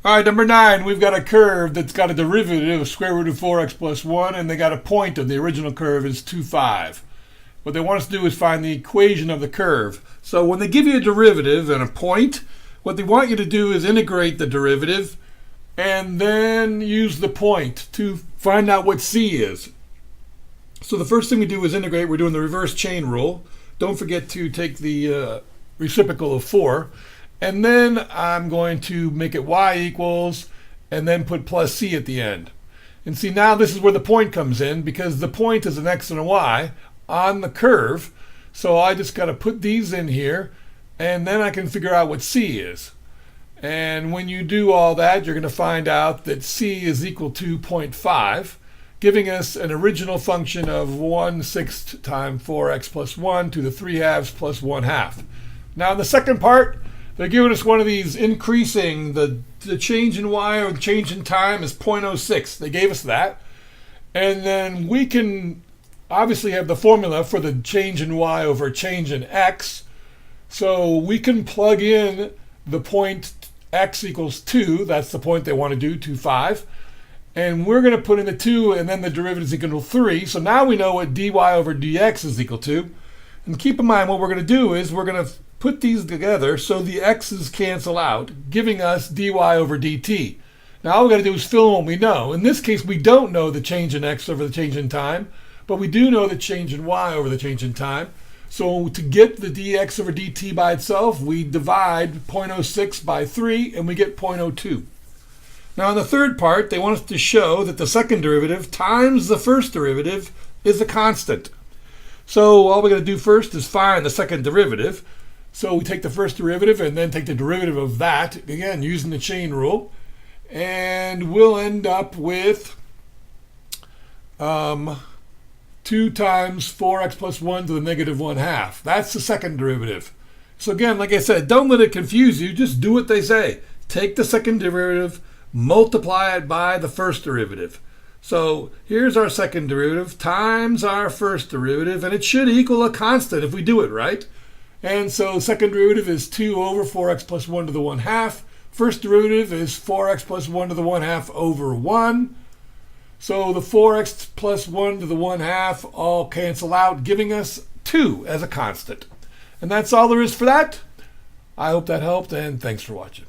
All right, number 9, we've got a curve that's got a derivative of square root of 4x plus 1, and they got a point of the original curve is 2, 5. What they want us to do is find the equation of the curve. So when they give you a derivative and a point, what they want you to do is integrate the derivative and then use the point to find out what c is. So the first thing we do is integrate. We're doing the reverse chain rule. Don't forget to take the reciprocal of 4. And then I'm going to make it y equals, and then put plus c at the end. And see, now this is where the point comes in, because the point is an x and a y on the curve. So I just got to put these in here, and then I can figure out what c is. And when you do all that, you're going to find out that c is equal to 0.5, giving us an original function of 1/6 times 4x plus 1 to the 3/2 plus 1/2. Now in the second part, they're giving us one of these increasing, the change in y or the change in time is 0.06. They gave us that. And then we can obviously have the formula for the change in y over change in x. So we can plug in the point x equals 2. That's the point they want to do, 2, 5. And we're going to put in the 2, and then the derivative is equal to 3. So now we know what dy over dx is equal to. And keep in mind, what we're going to do is we're going to put these together so the x's cancel out, giving us dy over dt. Now all we got to do is fill in what we know. In this case, we don't know the change in x over the change in time, but we do know the change in y over the change in time. So to get the dx over dt by itself, we divide 0.06 by 3, and we get 0.02. Now in the third part, they want us to show that the second derivative times the first derivative is a constant. So all we got to do first is find the second derivative. So we take the first derivative and then take the derivative of that, again, using the chain rule. And we'll end up with 2 times 4x plus 1 to the negative 1/2. That's the second derivative. So again, like I said, don't let it confuse you. Just do what they say. Take the second derivative, multiply it by the first derivative. So here's our second derivative times our first derivative, and it should equal a constant if we do it right. And so second derivative is 2 over 4x plus 1 to the 1/2. First derivative is 4x plus 1 to the 1/2 over 1. So the 4x plus 1 to the 1/2 all cancel out, giving us 2 as a constant. And that's all there is for that. I hope that helped, and thanks for watching.